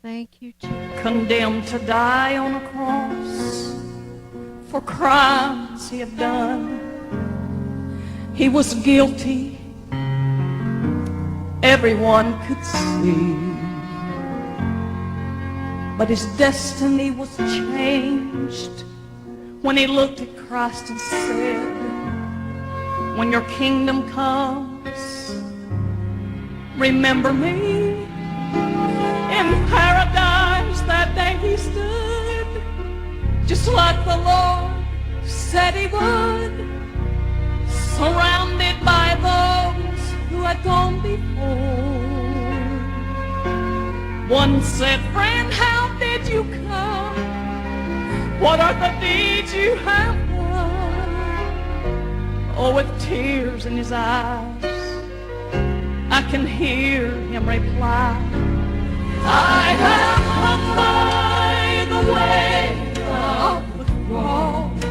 Thank you, Jesus. Condemned to die on a cross for crimes he had done. He was guilty, everyone could see. But his destiny was changed when he looked at Christ and said, when your kingdom comes, remember me. In paradise that day he stood, just like the Lord said he would, surrounded by those who had gone before. One said, friend, how did you come? What are the deeds you have done? Oh, with tears in his eyes, I can hear him reply, I have come by the way of the cross.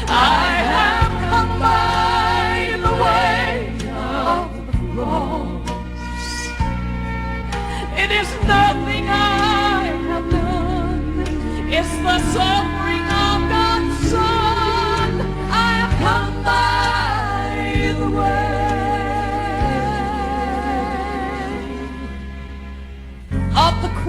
I have come by the way of the cross. It is nothing I have done. It's the suffering of God's Son. I have come by the way of the cross.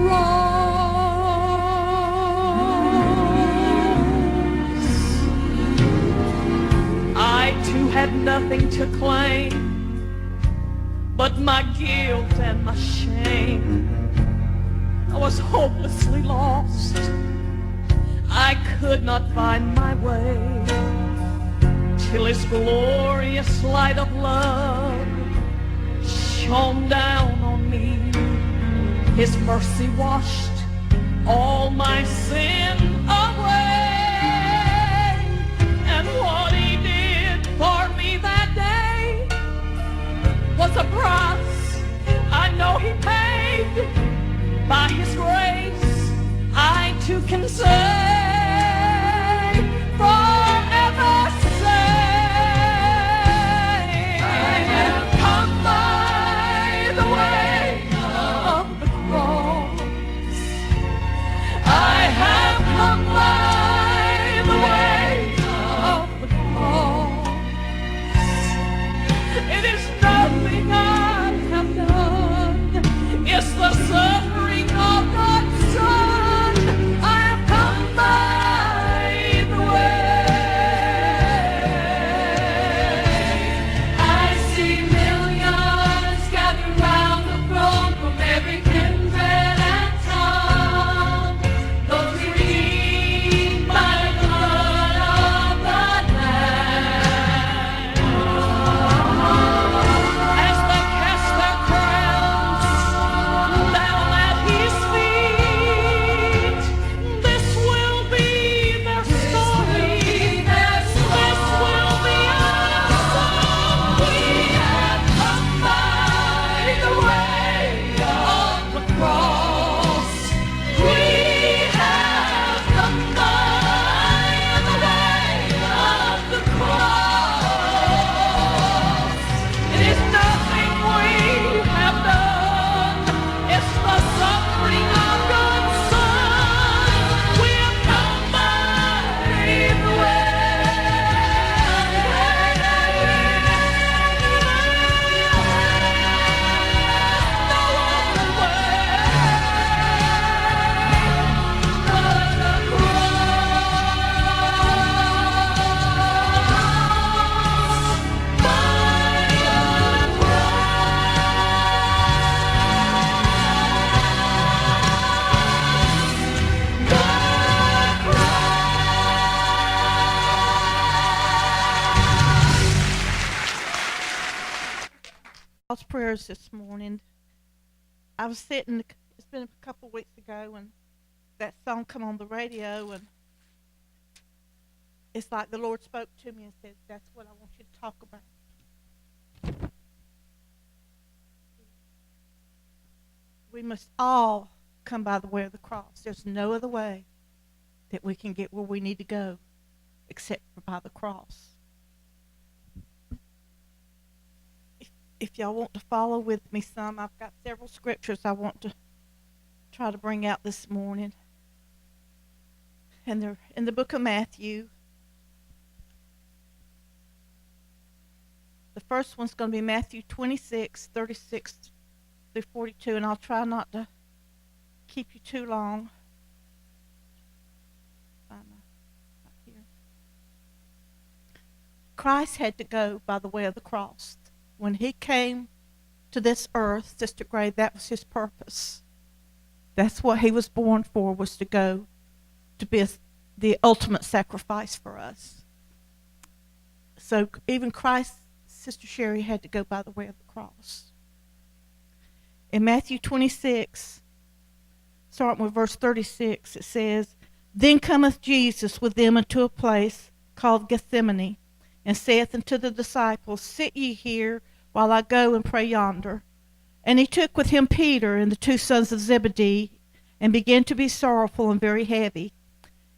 I too had nothing to claim but my guilt and my shame. I was hopelessly lost. I could not find my way till his glorious light of love shone down on me. His mercy washed all my sin away. And what he did for me that day was a price I know he paid. By his grace I too can say, forever say, I have come by the way of the cross. I have come by the way of the cross. It is nothing I have done. It's the suffering of God's Son. I have come by the way. I see millions gathered round the throne from every kindred and tongue. Those redeemed by the blood of the Lamb. As they cast their crowns down at his feet, this will be their story. This will be our song. We have come by the way of the cross. We have come by the way of the cross. It is nothing we have done. It's the suffering of God's Son. We have come by the way. No other way but the God's prayers this morning. I was sitting, it's been a couple weeks ago, and that song come on the radio, and it's like the Lord spoke to me and said, that's what I want you to talk about. We must all come by the way of the cross. There's no other way that we can get where we need to go except for by the cross. If y'all want to follow with me some, I've got several scriptures I want to try to bring out this morning. And they're in the book of Matthew. The first one's going to be Matthew 26, 36 through 42, and I'll try not to keep you too long. Right here. Christ had to go by the way of the cross. When he came to this earth, Sister Gray, that was his purpose. That's what he was born for, was to go to be the ultimate sacrifice for us. So even Christ, Sister Sherry, had to go by the way of the cross. In Matthew 26, starting with verse 36, it says, Then cometh Jesus with them into a place called Gethsemane, and saith unto the disciples, Sit ye here, while I go and pray yonder. And he took with him Peter and the two sons of Zebedee, and began to be sorrowful and very heavy.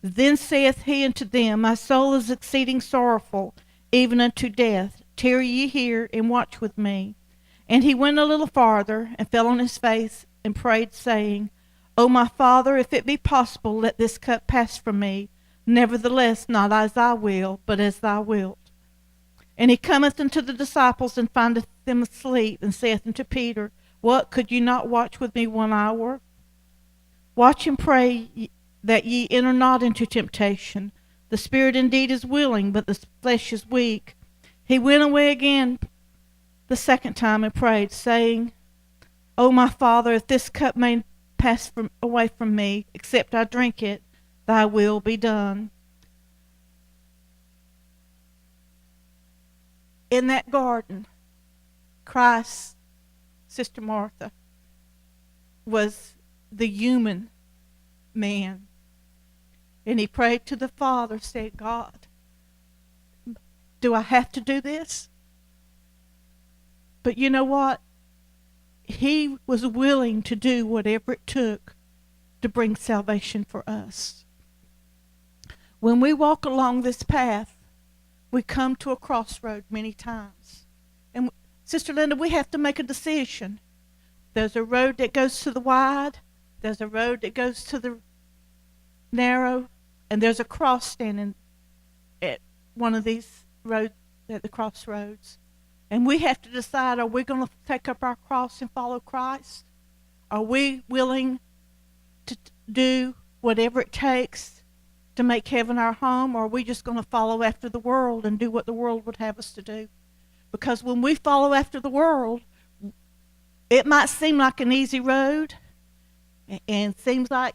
Then saith he unto them, My soul is exceeding sorrowful, even unto death. Tarry ye here, and watch with me. And he went a little farther, and fell on his face, and prayed, saying, O my Father, if it be possible, let this cup pass from me. Nevertheless, not as I will, but as thou wilt. And he cometh unto the disciples, and findeth them asleep, and saith unto Peter, What, could you not watch with me 1 hour? Watch and pray, that ye enter not into temptation. The spirit indeed is willing, but the flesh is weak. He went away again the second time, and prayed, saying, O my Father, if this cup may pass away from me, except I drink it, thy will be done. In that garden, Christ, Sister Martha, was the human man. And he prayed to the Father, said, God, do I have to do this? But you know what? He was willing to do whatever it took to bring salvation for us. When we walk along this path, we come to a crossroad many times. And Sister Linda, we have to make a decision. There's a road that goes to the wide, there's a road that goes to the narrow, and there's a cross standing at one of these roads, at the crossroads. And we have to decide, are we going to take up our cross and follow Christ? Are we willing to do whatever it takes to make heaven our home, or are we just going to follow after the world and do what the world would have us to do? Because when we follow after the world, it might seem like an easy road, and seems like,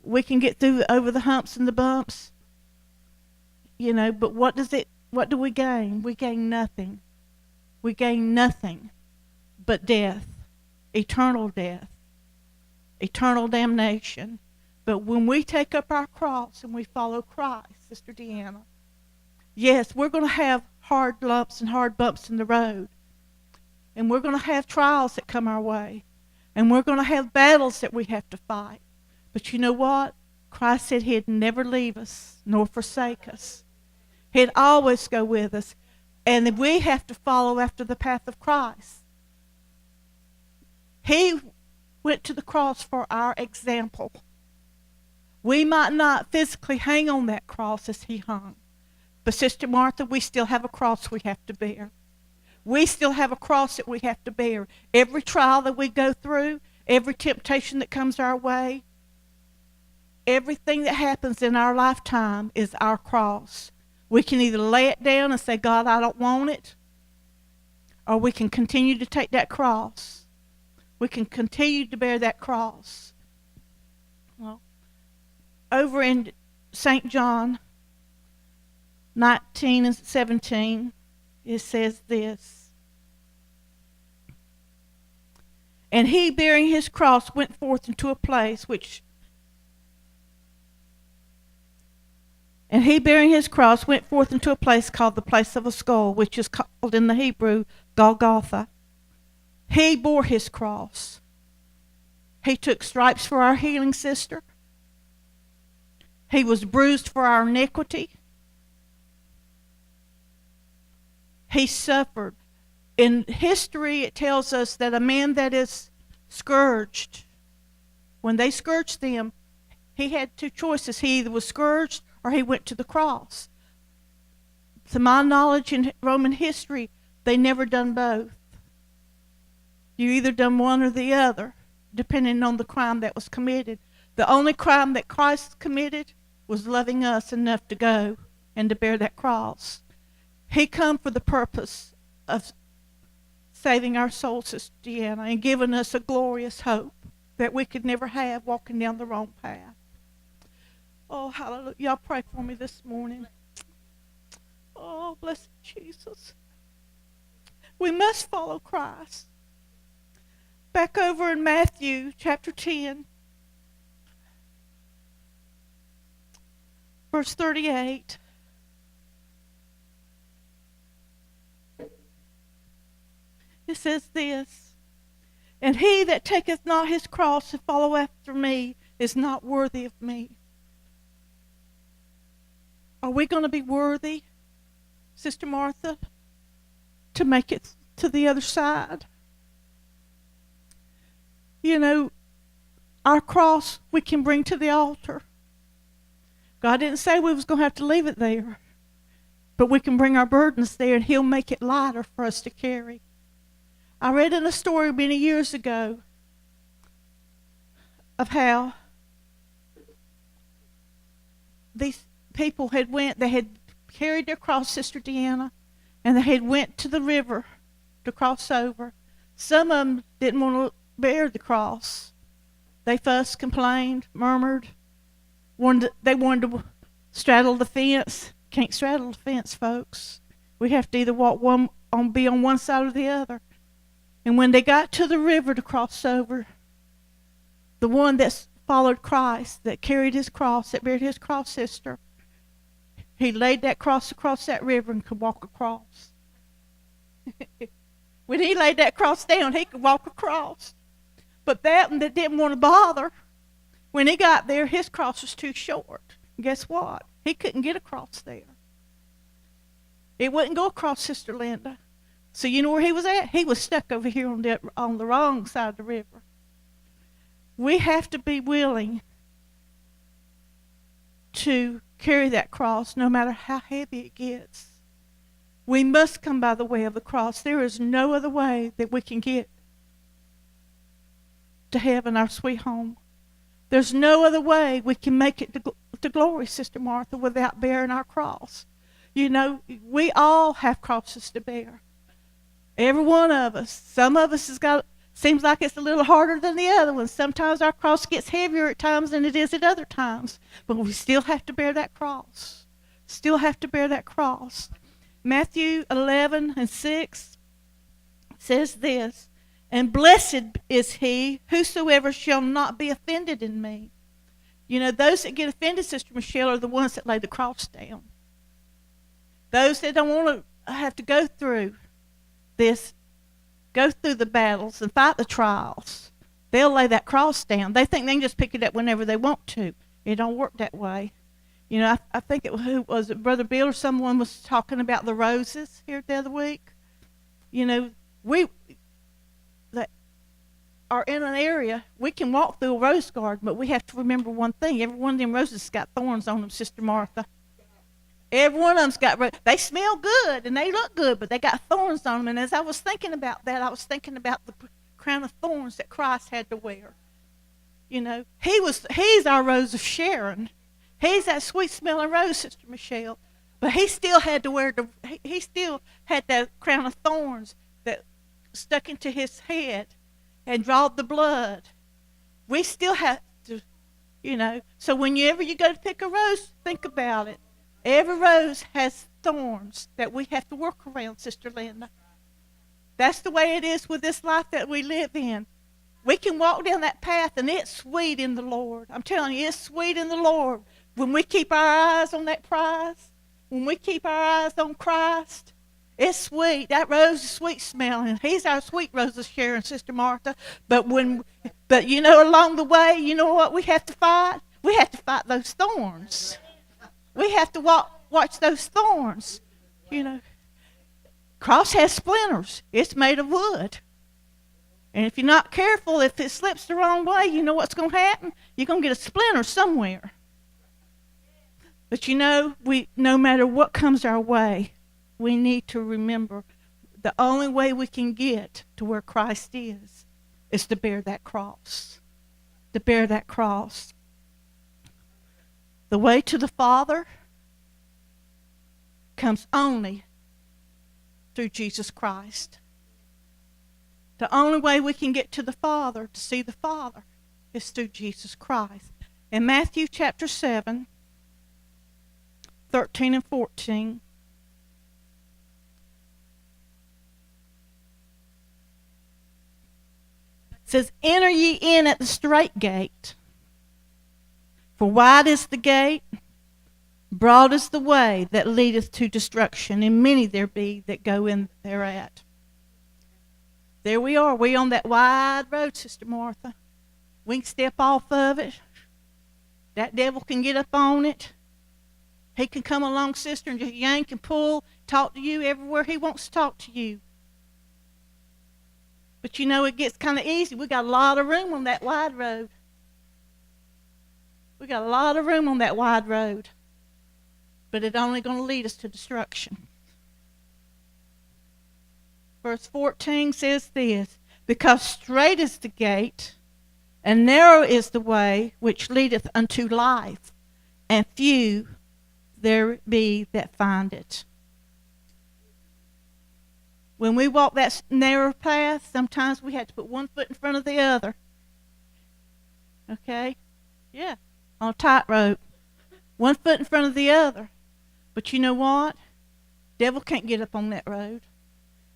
we can get through over the humps and the bumps, but what do we gain? We gain nothing. We gain nothing but death, eternal damnation. But when we take up our cross and we follow Christ, Sister Deanna, yes, we're going to have hard lumps and hard bumps in the road. And we're going to have trials that come our way. And we're going to have battles that we have to fight. But you know what? Christ said he'd never leave us nor forsake us. He'd always go with us. And we have to follow after the path of Christ. He went to the cross for our example. We might not physically hang on that cross as he hung. But Sister Martha, we still have a cross we have to bear. We still have a cross that we have to bear. Every trial that we go through, every temptation that comes our way, everything that happens in our lifetime is our cross. We can either lay it down and say, God, I don't want it, or we can continue to take that cross. We can continue to bear that cross. Well, over in St. John 19 and 17, it says this. And he, bearing his cross, went forth into a place which... And he, bearing his cross, went forth into a place called the place of a skull, which is called in the Hebrew Golgotha. He bore his cross. He took stripes for our healing, sister. He was bruised for our iniquity. He suffered. In history, it tells us that a man that is scourged When they scourged them, he had two choices. He either was scourged or he went to the cross. To my knowledge in Roman history, they never done both. You either done one or the other, depending on the crime that was committed. The only crime that Christ committed was loving us enough to go and to bear that cross. He come for the purpose of saving our souls, Sister Deanna, and giving us a glorious hope that we could never have walking down the wrong path. Oh, hallelujah. Y'all pray for me this morning. Oh, blessed Jesus. We must follow Christ. Back over in Matthew chapter 10, verse 38. It says this, "And he that taketh not his cross to follow after me is not worthy of me." Are we going to be worthy, Sister Martha, to make it to the other side? You know, our cross we can bring to the altar. God didn't say we was going to have to leave it there. But we can bring our burdens there and he'll make it lighter for us to carry. I read in a story many years ago of how these people they had carried their cross, Sister Deanna, and they had went to the river to cross over. Some of them didn't want to bear the cross. They fussed, complained, murmured. They wanted to straddle the fence. Can't straddle the fence, folks. We have to either be on one side or the other. And when they got to the river to cross over, the one that followed Christ, that carried his cross, that bared his cross, sister, he laid that cross across that river and could walk across. When he laid that cross down, he could walk across. But that one that didn't want to bother, when he got there, his cross was too short. And guess what? He couldn't get across there. It wouldn't go across, Sister Linda. So you know where he was at? He was stuck over here on the wrong side of the river. We have to be willing to carry that cross no matter how heavy it gets. We must come by the way of the cross. There is no other way that we can get to heaven, our sweet home. There's no other way we can make it to glory, Sister Martha, without bearing our cross. You know, we all have crosses to bear. Every one of us. Some of us seems like it's a little harder than the other one. Sometimes our cross gets heavier at times than it is at other times. But we still have to bear that cross. Still have to bear that cross. Matthew 11:6 says this, "And blessed is he whosoever shall not be offended in me." You know, those that get offended, Sister Michelle, are the ones that lay the cross down. Those that don't want to have to go through this, go through the battles and fight the trials, they'll lay that cross down. They think they can just pick it up whenever they want to. It don't work that way. You know, I think who was it, Brother Bill or someone was talking about the roses here the other week. You know, we that are in an area, we can walk through a rose garden, but we have to remember one thing. Every one of them roses got thorns on them, Sister Martha. Every one of them's they smell good and they look good, but they got thorns on them. And as I was thinking about that, I was thinking about the crown of thorns that Christ had to wear. You know, he's our Rose of Sharon. He's that sweet smelling rose, Sister Michelle. But he still had to wear he still had that crown of thorns that stuck into his head and drawed the blood. We still have to, you know. So whenever you go to pick a rose, think about it. Every rose has thorns that we have to work around, Sister Linda. That's the way it is with this life that we live in. We can walk down that path and it's sweet in the Lord. I'm telling you, it's sweet in the Lord. When we keep our eyes on that prize, when we keep our eyes on Christ, it's sweet. That rose is sweet smelling. He's our sweet Rose of Sharon, Sister Martha. But you know, along the way, you know what we have to fight? We have to fight those thorns. We have to watch those thorns. You know, cross has splinters. It's made of wood. And if you're not careful, if it slips the wrong way, you know what's going to happen? You're going to get a splinter somewhere. But no matter what comes our way, we need to remember the only way we can get to where Christ is to bear that cross. To bear that cross. The way to the Father comes only through Jesus Christ. The only way we can get to the Father, to see the Father, is through Jesus Christ. In Matthew chapter 7, 13 and 14, it says, "Enter ye in at the strait gate, for wide is the gate, broad is the way that leadeth to destruction, and many there be that go in thereat." There we are. We on that wide road, Sister Martha. We can step off of it. That devil can get up on it. He can come along, sister, and just yank and pull, talk to you everywhere he wants to talk to you. But it gets kind of easy. We got a lot of room on that wide road. We got a lot of room on that wide road. But it's only going to lead us to destruction. Verse 14 says this, "Because strait is the gate, and narrow is the way which leadeth unto life, and few there be that find it." When we walk that narrow path, sometimes we have to put one foot in front of the other. Okay? Yeah, on a tightrope. One foot in front of the other. But you know what? Devil can't get up on that road.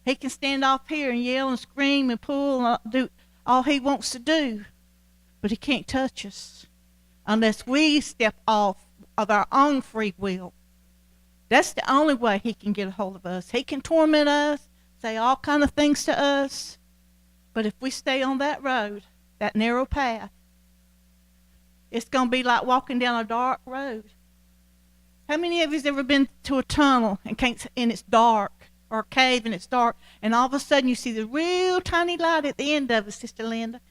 He can stand off here and yell and scream and pull and do all he wants to do. But he can't touch us unless we step off of our own free will. That's the only way he can get a hold of us. He can torment us, say all kind of things to us. But if we stay on that road, that narrow path, it's going to be like walking down a dark road. How many of you have ever been to a tunnel and it's dark, or a cave and it's dark, and all of a sudden you see the real tiny light at the end of it, Sister Linda?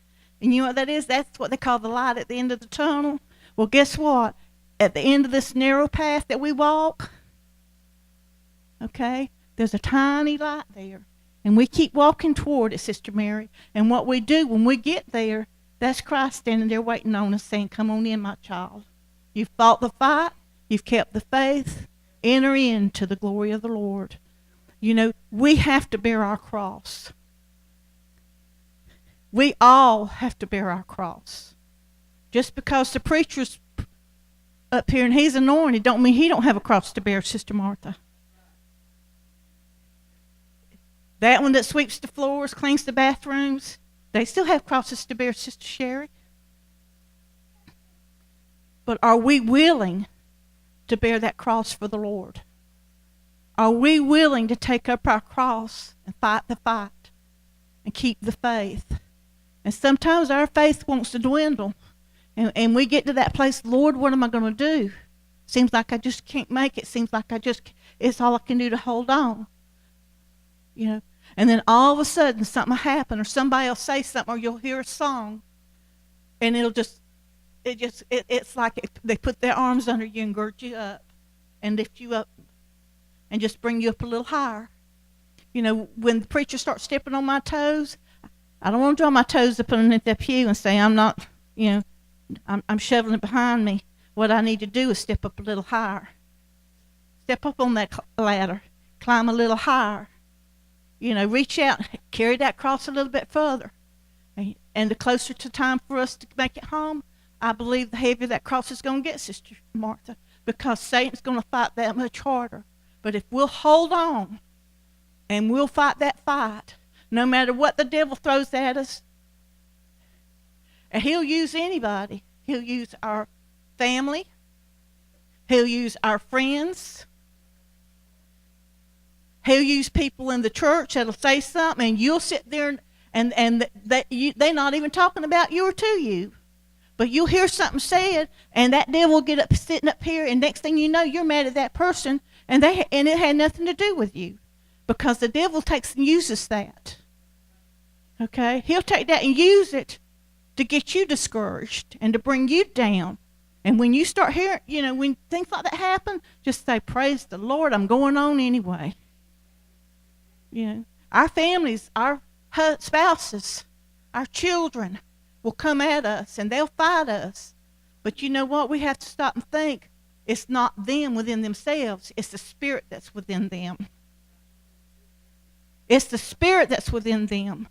And you know what that is? That's what they call the light at the end of the tunnel. Well, guess what? At the end of this narrow path that we walk, okay, there's a tiny light there. And we keep walking toward it, Sister Mary. And what we do when we get there, that's Christ standing there waiting on us saying, "Come on in, my child. You've fought the fight. You've kept the faith. Enter into the glory of the Lord." We have to bear our cross. We all have to bear our cross. Just because the preacher's up here and he's anointed don't mean he don't have a cross to bear, Sister Martha. That one that sweeps the floors, cleans the bathrooms, they still have crosses to bear, Sister Sherry. But are we willing to bear that cross for the Lord? Are we willing to take up our cross and fight the fight and keep the faith? And sometimes our faith wants to dwindle. And we get to that place, "Lord, what am I going to do? Seems like I just can't make it. Seems like it's all I can do to hold on." And then all of a sudden something will happen, or somebody will say something, or you'll hear a song, and it's like they put their arms under you and gird you up and lift you up and just bring you up a little higher. When the preacher starts stepping on my toes, I don't want to draw my toes up underneath that pew and say I'm not, I'm shoveling it behind me. What I need to do is step up a little higher. Step up on that ladder. Climb a little higher. Reach out, carry that cross a little bit further. And the closer to time for us to make it home, I believe the heavier that cross is going to get, Sister Martha, because Satan's going to fight that much harder. But if we'll hold on and we'll fight that fight, no matter what the devil throws at us, and he'll use anybody. He'll use our family. He'll use our friends. He'll use people in the church that'll say something, and you'll sit there and they're not even talking about you or to you. But you'll hear something said, and that devil will get up sitting up here, and next thing you know, you're mad at that person, and it had nothing to do with you, because the devil takes and uses that. Okay? He'll take that and use it to get you discouraged and to bring you down. And when you start hearing, when things like that happen, just say, praise the Lord, I'm going on anyway. Our families, our spouses, our children will come at us and they'll fight us. But you know what? We have to stop and think. It's not them within themselves. It's the spirit that's within them. It's the spirit that's within them.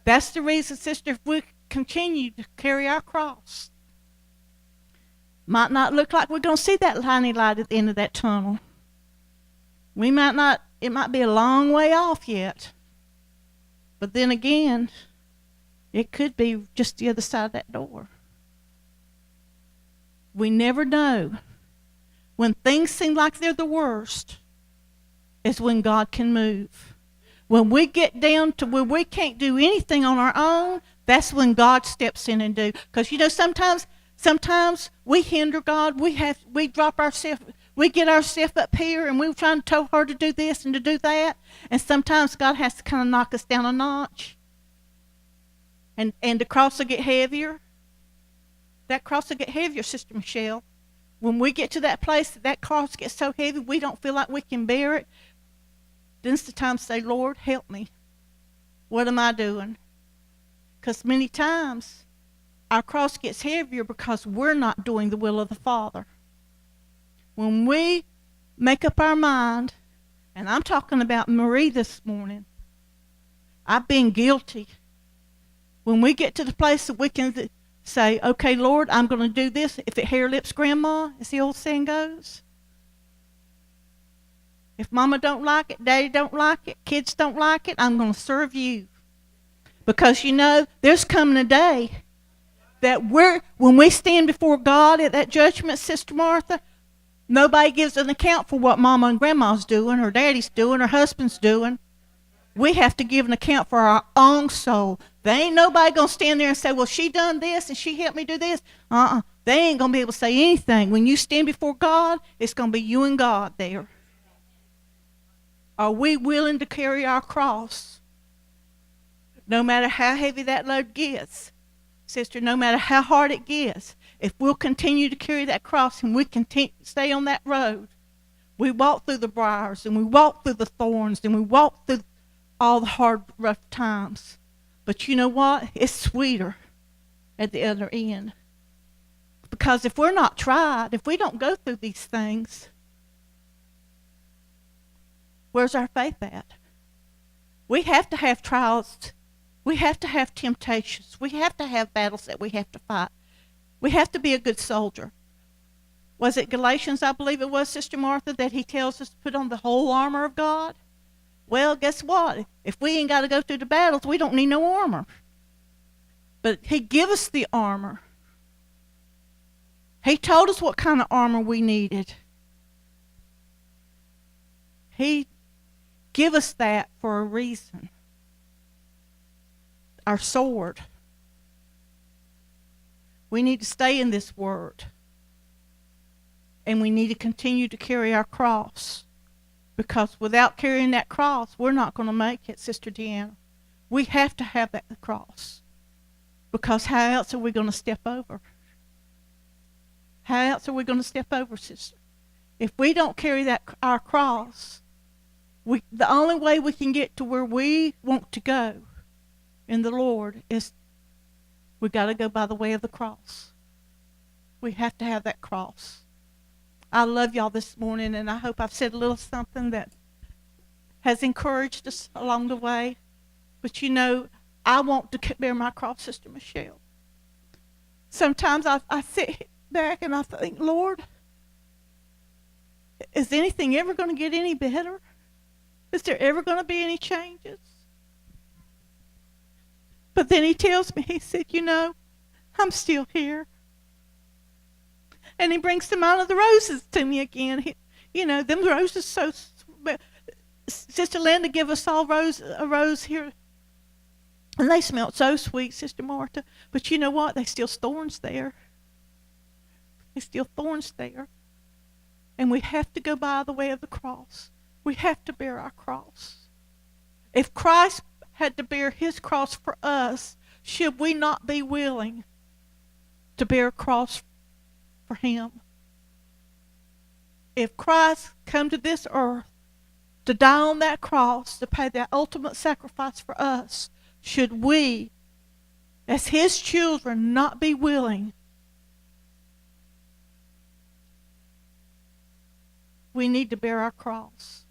That's the reason, sister, if we continue to carry our cross, might not look like we're going to see that tiny light at the end of that tunnel. We might not, it might be a long way off yet. But then again, it could be just the other side of that door. We never know. When things seem like they're the worst, is when God can move. When we get down to where we can't do anything on our own, that's when God steps in and do. Because sometimes we hinder God. We drop ourselves. We get ourselves up here and we're trying to tell her to do this and to do that. And sometimes God has to kind of knock us down a notch. And the cross will get heavier. That cross will get heavier, Sister Michelle. When we get to that place that cross gets so heavy we don't feel like we can bear it, then's the time to say, Lord, help me. What am I doing? Because many times our cross gets heavier because we're not doing the will of the Father. When we make up our mind, and I'm talking about Marie this morning, I've been guilty. When we get to the place that we can say, okay, Lord, I'm going to do this. If it hair lips grandma, as the old saying goes. If mama don't like it, daddy don't like it, kids don't like it, I'm going to serve you. Because there's coming a day that when we stand before God at that judgment, Sister Martha, nobody gives an account for what mama and grandma's doing, or daddy's doing, or husband's doing. We have to give an account for our own soul. There ain't nobody going to stand there and say, well, she done this and she helped me do this. They ain't going to be able to say anything. When you stand before God, it's going to be you and God there. Are we willing to carry our cross? No matter how heavy that load gets, sister, no matter how hard it gets, if we'll continue to carry that cross and we continue to stay on that road, we walk through the briars and we walk through the thorns and we walk through all the hard, rough times. But you know what? It's sweeter at the other end. Because if we're not tried, if we don't go through these things, where's our faith at? We have to have trials. We have to have temptations. We have to have battles that we have to fight. We have to be a good soldier. Was it Galatians, I believe it was, Sister Martha, that he tells us to put on the whole armor of God? Well, guess what? If we ain't got to go through the battles, we don't need no armor. But he give us the armor. He told us what kind of armor we needed. He give us that for a reason. Our sword. We need to stay in this word. And we need to continue to carry our cross. Because without carrying that cross, we're not going to make it, Sister Deanna. We have to have that cross. Because how else are we going to step over? How else are we going to step over, sister? If we don't carry our cross, the only way we can get to where we want to go in the Lord is we got to go by the way of the cross. We have to have that cross. I love y'all this morning, and I hope I've said a little something that has encouraged us along the way. But I want to bear my cross, Sister Michelle. Sometimes I sit back and I think, Lord, is anything ever going to get any better? Is there ever going to be any changes? But then he tells me, he said, I'm still here. And he brings some out of the roses to me again. Them roses so. Sister Linda give us all a rose here, and they smelled so sweet, Sister Martha. But you know what? There's still thorns there. There's still thorns there, and we have to go by the way of the cross. We have to bear our cross. If Christ had to bear his cross for us, should we not be willing to bear a cross for him? If Christ come to this earth to die on that cross, to pay that ultimate sacrifice for us, should we, as his children, not be willing? We need to bear our cross.